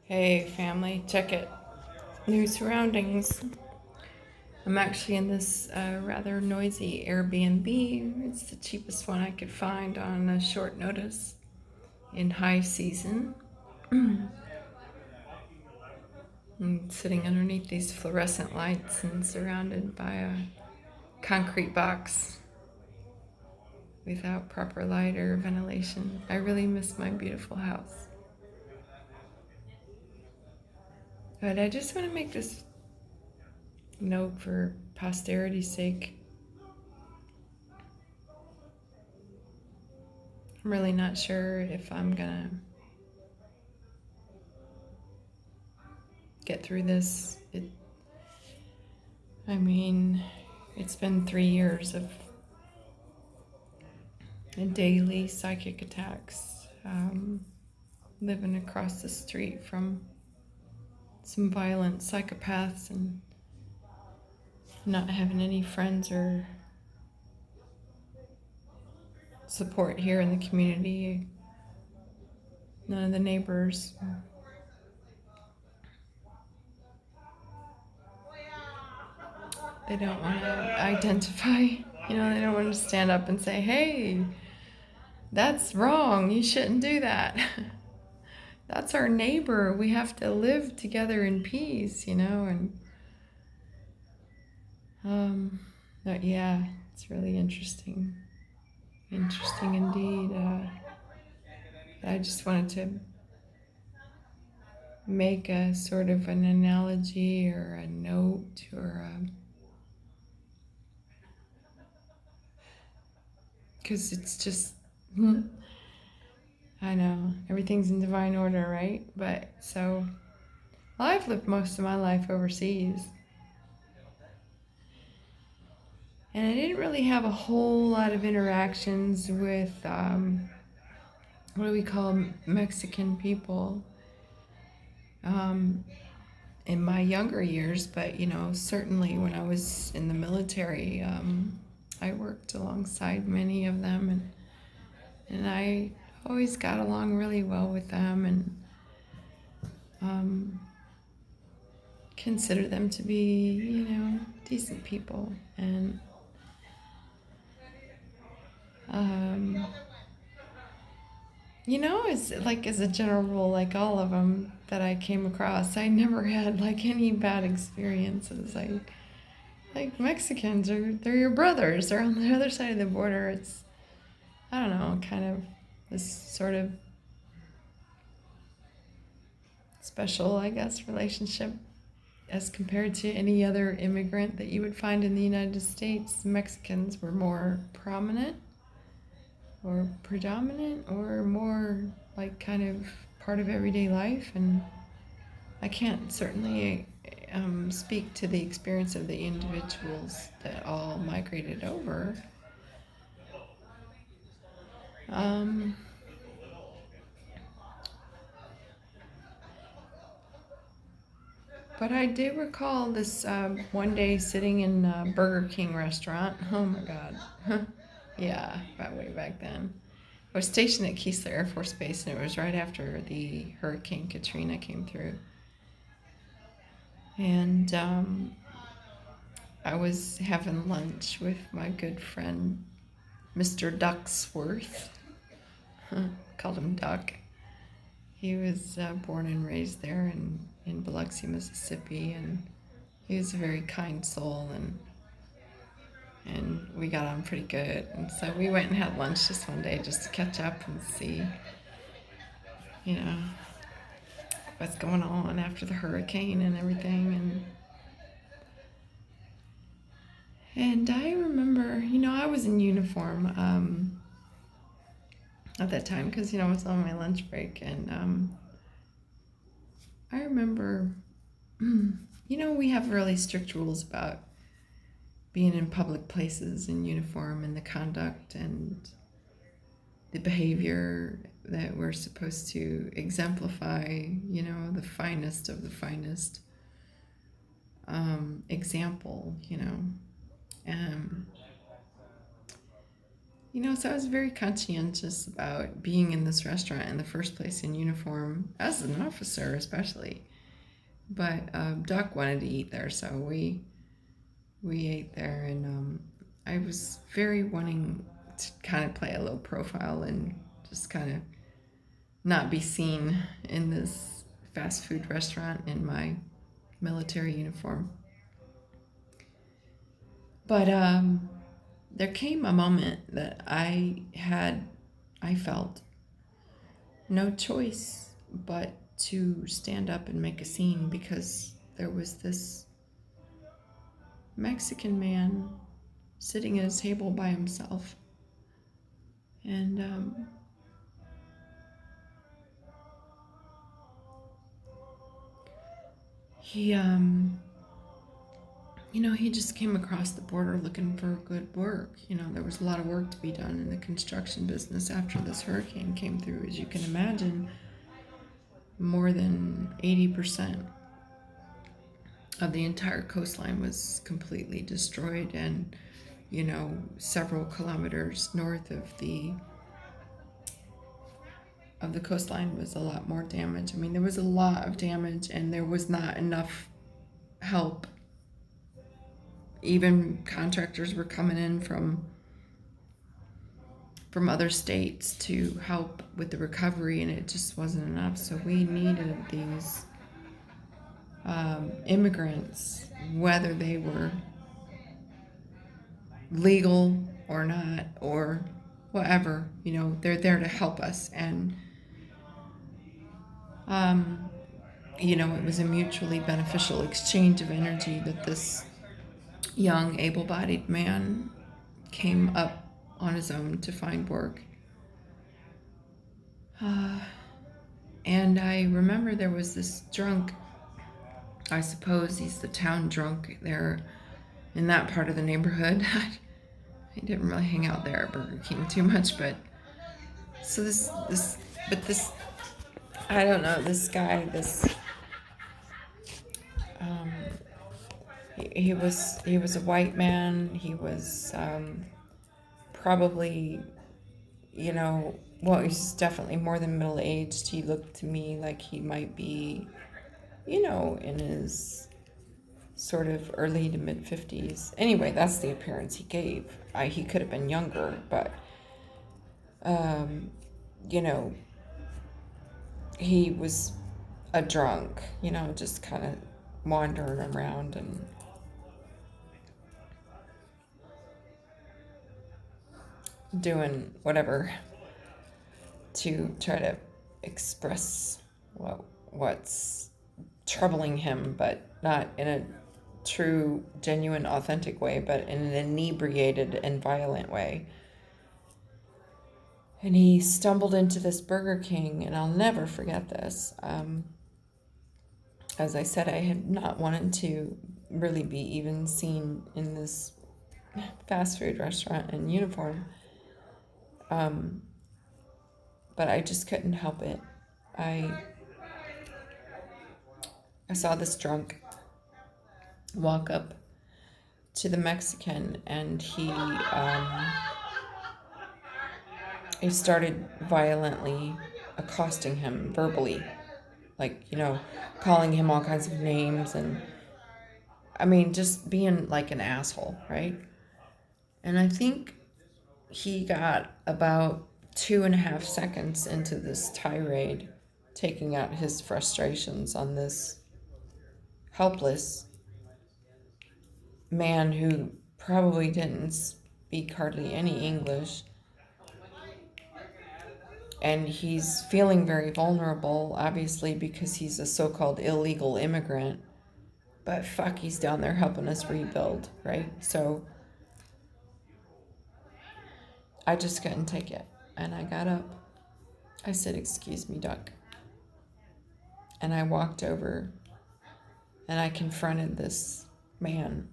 Hey, family, check it. New surroundings. I'm actually in this rather noisy Airbnb. It's the cheapest one I could find on a short notice in high season. I'm sitting underneath these fluorescent lights and surrounded by a concrete box without proper light or ventilation. I really miss my beautiful house. But I just want to make this note for posterity's sake. I'm really not sure if I'm gonna get through this. It's been 3 years of daily psychic attacks, living across the street from some violent psychopaths and not having any friends or support here in the community. None of the neighbors. They don't want to identify, they don't want to stand up and say, hey, that's wrong, you shouldn't do that. That's our neighbor, we have to live together in peace, but yeah, it's really interesting indeed. I just wanted to make a sort of an analogy or a note or because it's just I know everything's in divine order, right? But so I've lived most of my life overseas, and I didn't really have a whole lot of interactions with what do we call Mexican people in my younger years, but certainly when I was in the military, I worked alongside many of them, and I always got along really well with them, and consider them to be, decent people, and as a general rule, like all of them that I came across, I never had like any bad experiences. Like Mexicans, they're your brothers. They're on the other side of the border. It's, I don't know, kind of this sort of special, I guess, relationship as compared to any other immigrant that you would find in the United States. Mexicans were more prominent or predominant or more like kind of part of everyday life, and I can't certainly speak to the experience of the individuals that all migrated over. But I do recall this one day sitting in a Burger King restaurant. Oh my God. Yeah, about way back then. I was stationed at Keesler Air Force Base, and it was right after the Hurricane Katrina came through. And I was having lunch with my good friend, Mr. Ducksworth. Called him Duck. He was born and raised there in Biloxi, Mississippi, and he was a very kind soul, and we got on pretty good. And so we went and had lunch just one day just to catch up and see, what's going on after the hurricane and everything. And I remember, I was in uniform at that time because, I was on my lunch break. And I remember, we have really strict rules about being in public places in uniform and the conduct and the behavior that we're supposed to exemplify, the finest of the finest example, So I was very conscientious about being in this restaurant in the first place in uniform, as an officer especially. But Duck wanted to eat there, so we ate there, and I was very wanting to kind of play a low profile and just kind of not be seen in this fast food restaurant in my military uniform. But there came a moment that I felt no choice but to stand up and make a scene, because there was this Mexican man sitting at his table by himself. And he he just came across the border looking for good work. There was a lot of work to be done in the construction business after this hurricane came through. As you can imagine, more than 80% of the entire coastline was completely destroyed, and several kilometers north of the coastline was a lot more damage. I mean, there was a lot of damage, and there was not enough help. Even contractors were coming in from other states to help with the recovery, and it just wasn't enough. So we needed these immigrants, whether they were legal or not, or whatever. They're there to help us. And it was a mutually beneficial exchange of energy that this young, able-bodied man came up on his own to find work. And I remember there was this drunk, I suppose he's the town drunk there in that part of the neighborhood. I didn't really hang out there at Burger King too much, but so this, I don't know, this guy, he was a white man. He was probably, he's definitely more than middle-aged. He looked to me like he might be, in his sort of early to mid-50s. Anyway, that's the appearance he gave. He could have been younger, but, he was a drunk, just kind of wandering around and doing whatever to try to express what's troubling him, but not in a true, genuine, authentic way, but in an inebriated and violent way. And he stumbled into this Burger King, and I'll never forget this. As I said, I had not wanted to really be even seen in this fast food restaurant in uniform. But I just couldn't help it. I saw this drunk walk up to the Mexican, and he started violently accosting him verbally, like, calling him all kinds of names, and I mean, just being like an asshole, right? And I think he got about 2.5 seconds into this tirade, taking out his frustrations on this helpless man who probably didn't speak hardly any English. And he's feeling very vulnerable, obviously, because he's a so-called illegal immigrant. But fuck, he's down there helping us rebuild, right? So I just couldn't take it. And I got up. I said, "Excuse me, Duck." And I walked over and I confronted this man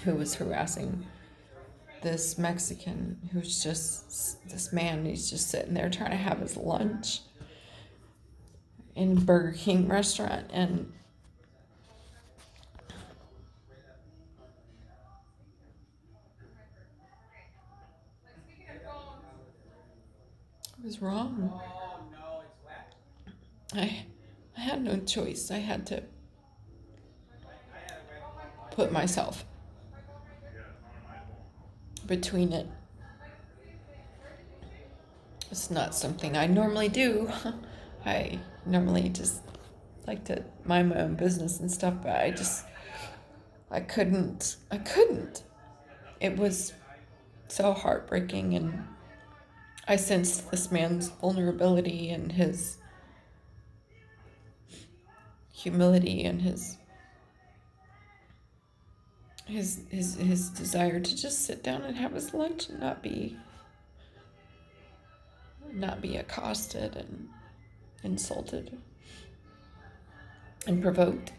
who was harassing this Mexican, who's just this man. He's just sitting there trying to have his lunch in Burger King restaurant. And was wrong. I had no choice. I had to put myself between it. It's not something I normally do. I normally just like to mind my own business and stuff, but I couldn't. It was so heartbreaking, and I sensed this man's vulnerability and his humility and his desire to just sit down and have his lunch and not be accosted and insulted and provoked.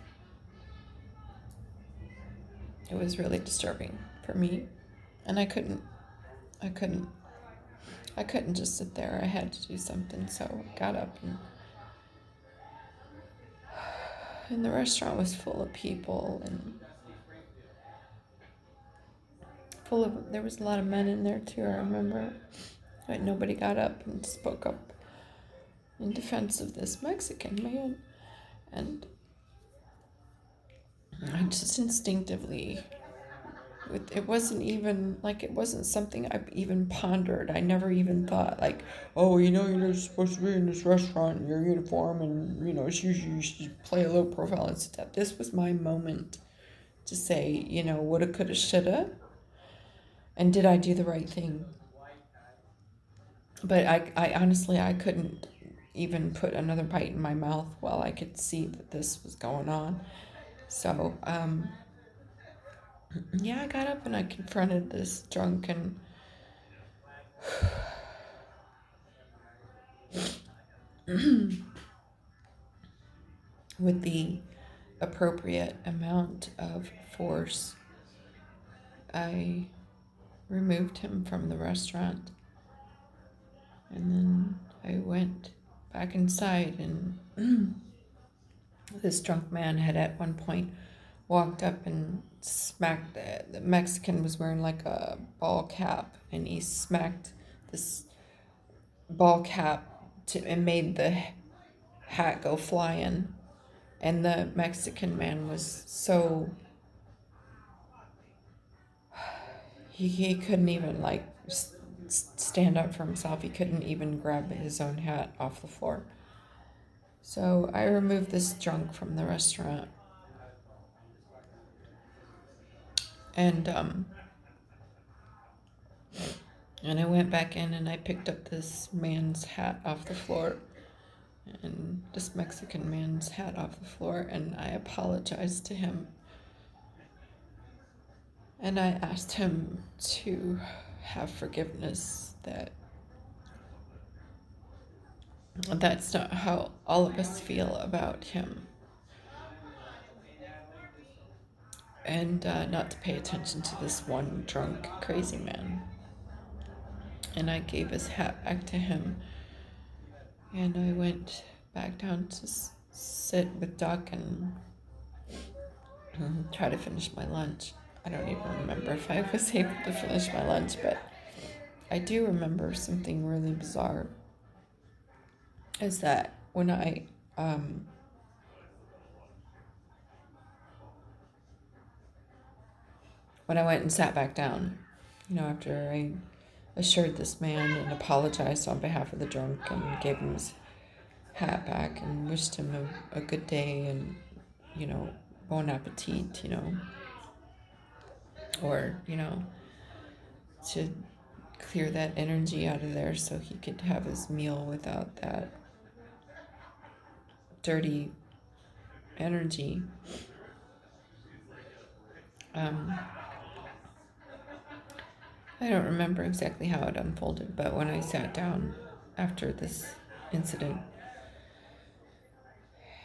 It was really disturbing for me, and I couldn't just sit there. I had to do something, so I got up, and the restaurant was full of people, and there was a lot of men in there too, I remember. But nobody got up and spoke up in defense of this Mexican man, and I just instinctively, it wasn't something I even pondered. I never even thought like, oh, you're not supposed to be in this restaurant in your uniform, and it's usually you should play a low profile and stuff. This was my moment to say, woulda, coulda, shoulda, and did I do the right thing? But I honestly, I couldn't even put another bite in my mouth while I could see that this was going on. So, yeah, I got up and I confronted this drunken with the appropriate amount of force. I removed him from the restaurant, and then I went back inside, and this drunk man had at one point walked up and smacked the Mexican was wearing like a ball cap, and he smacked this ball cap and made the hat go flying, and the Mexican man was so he couldn't even like stand up for himself. He couldn't even grab his own hat off the floor. So I removed this drunk from the restaurant, and I went back in and I picked up this man's hat off the floor, and this Mexican man's hat off the floor, and I apologized to him. And I asked him to have forgiveness, that's not how all of us feel about him. And not to pay attention to this one drunk, crazy man. And I gave his hat back to him. And I went back down to sit with Duck and try to finish my lunch. I don't even remember if I was able to finish my lunch, but I do remember something really bizarre. Is that when I went and sat back down, after I assured this man and apologized on behalf of the drunk and gave him his hat back and wished him a good day and, bon appetit, or, to clear that energy out of there so he could have his meal without that dirty energy. I don't remember exactly how it unfolded, but when I sat down after this incident,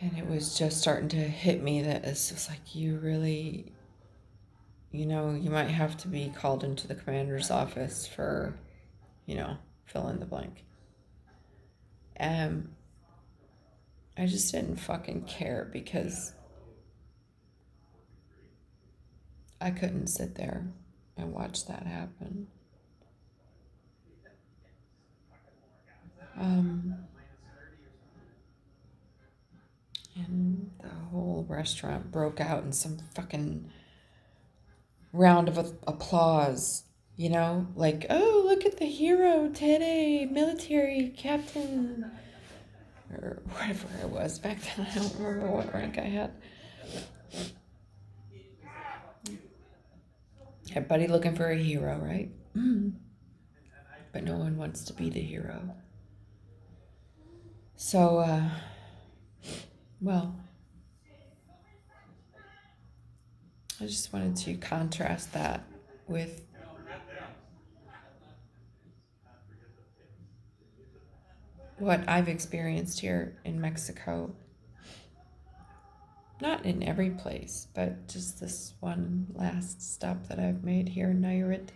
and it was just starting to hit me that it's just like, you really, you might have to be called into the commander's office for, fill in the blank. I just didn't fucking care because I couldn't sit there and watch that happen. Um, and the whole restaurant broke out in some fucking round of applause. You know, like, oh, look at the hero today, military captain, or whatever it was back then. I don't remember what rank I had. Everybody looking for a hero, right? But no one wants to be the hero. So, well, I just wanted to contrast that with what I've experienced here in Mexico. Not in every place, but just this one last stop that I've made here in Nayarit.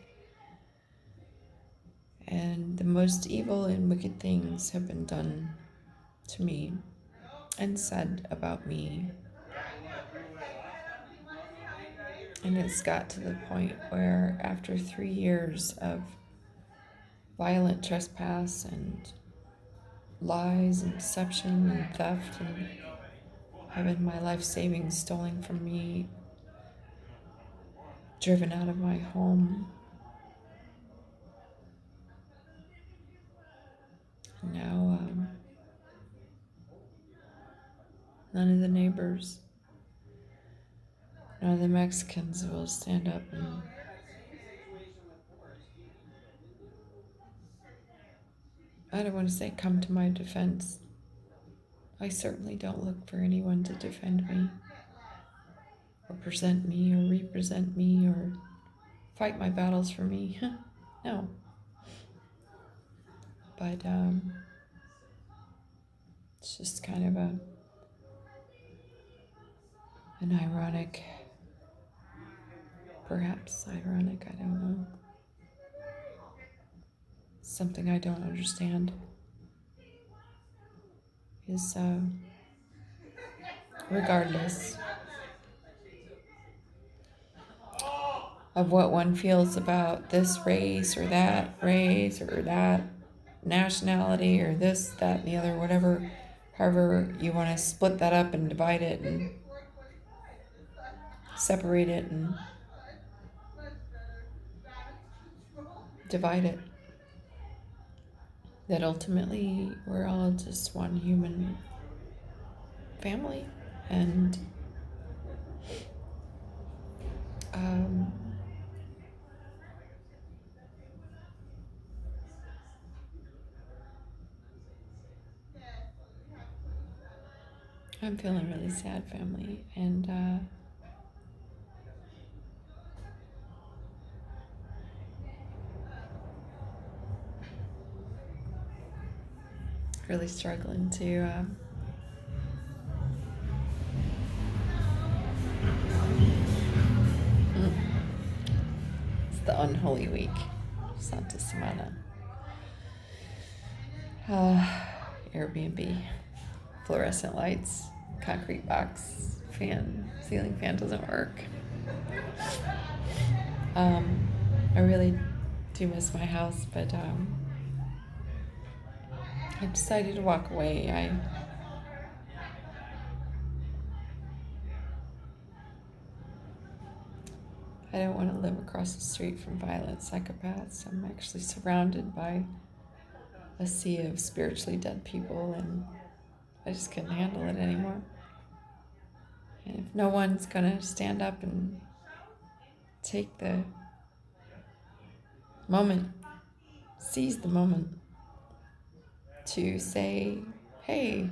And the most evil and wicked things have been done to me and said about me. And it's got to the point where after 3 years of violent trespass and lies and deception and theft and having my life savings stolen from me, driven out of my home, now none of the neighbors, none of the Mexicans will stand up and I don't want to say come to my defense. I certainly don't look for anyone to defend me or present me or represent me or fight my battles for me. No. But it's just kind of an ironic, perhaps ironic, I don't know. Something I don't understand is regardless of what one feels about this race or that nationality or this, that, and the other, whatever, however you want to split that up and divide it and separate it and divide it, that ultimately we're all just one human family. And I'm feeling really sad, family, and really struggling to it's the unholy week, Santa Semana. Airbnb, fluorescent lights, concrete box, ceiling fan doesn't work. I really do miss my house, but I decided to walk away. I don't want to live across the street from violent psychopaths. I'm actually surrounded by a sea of spiritually dead people, and I just couldn't handle it anymore. And if no one's gonna stand up and take the moment, seize the moment to say, hey,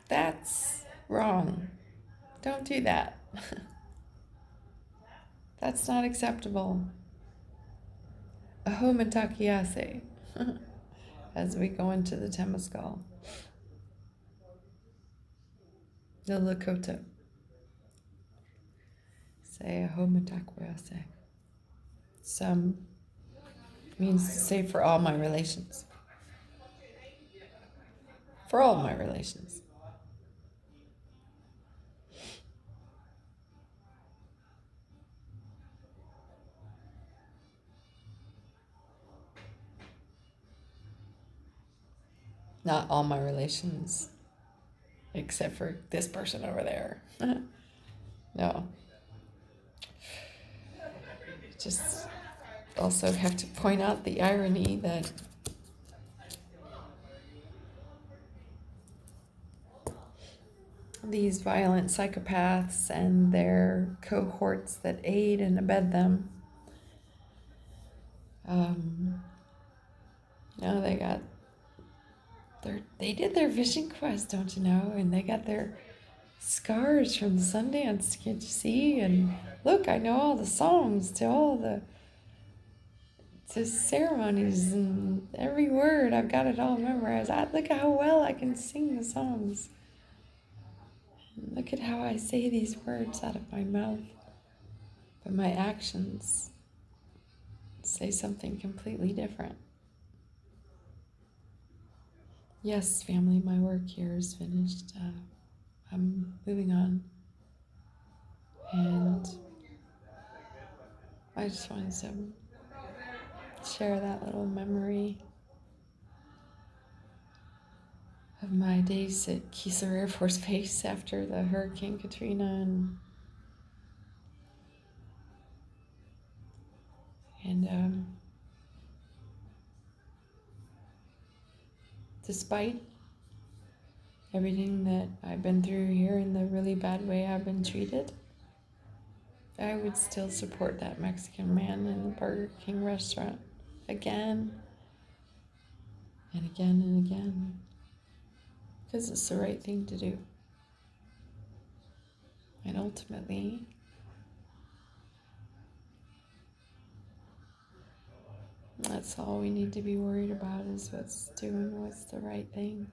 that's wrong. Don't do that. That's not acceptable. Aho matakiase. As we go into the Temescal. The Lakota. Say aho matakiase. Some means to say for all my relations. For all my relations. Not all my relations, except for this person over there. No. Just also have to point out the irony that these violent psychopaths and their cohorts that aid and abet them, they did their vision quest, don't you know? And they got their scars from the Sundance, can't you see? And look, I know all the songs to all the ceremonies and every word. I've got it all memorized. Look at how well I can sing the songs. And look at how I say these words out of my mouth. But my actions say something completely different. Yes, family, my work here is finished. I'm moving on. And I just wanted to share that little memory of my days at Keesler Air Force Base after the Hurricane Katrina, and despite everything that I've been through here and the really bad way I've been treated, I would still support that Mexican man in the Burger King restaurant again and again and again, because it's the right thing to do. And ultimately, that's all we need to be worried about, is what's the right thing.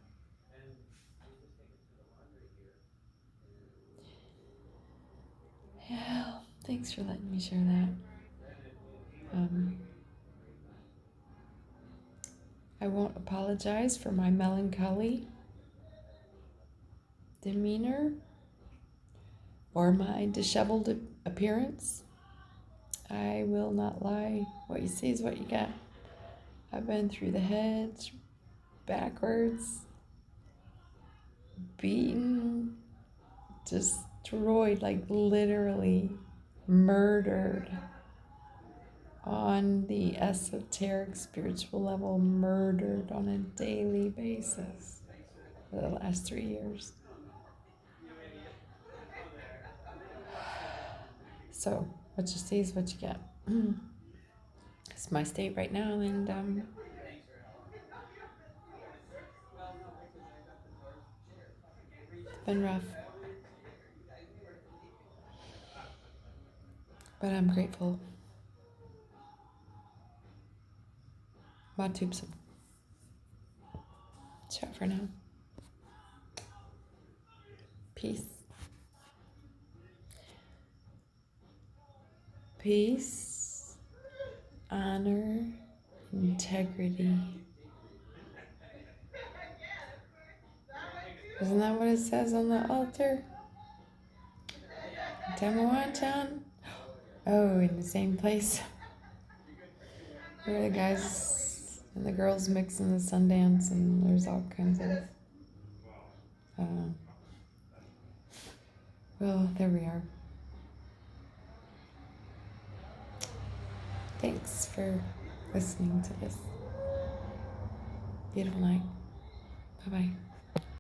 Yeah, thanks for letting me share that. I won't apologize for my melancholy demeanor or my disheveled appearance. I will not lie. What you see is what you get. I've been through the hedge, backwards, beaten, destroyed, like literally murdered on the esoteric spiritual level, murdered on a daily basis for the last 3 years. So what you see is what you get. It's my state right now, and it's been rough. But I'm grateful. Matubsum. Ciao for now. Peace. Peace, honor, integrity. Isn't that what it says on the altar? Temawachan? Oh, in the same place where the guys and the girls mix in the Sundance, and there's all kinds of, I don't know. Well, there we are. Thanks for listening to this beautiful night. Bye-bye.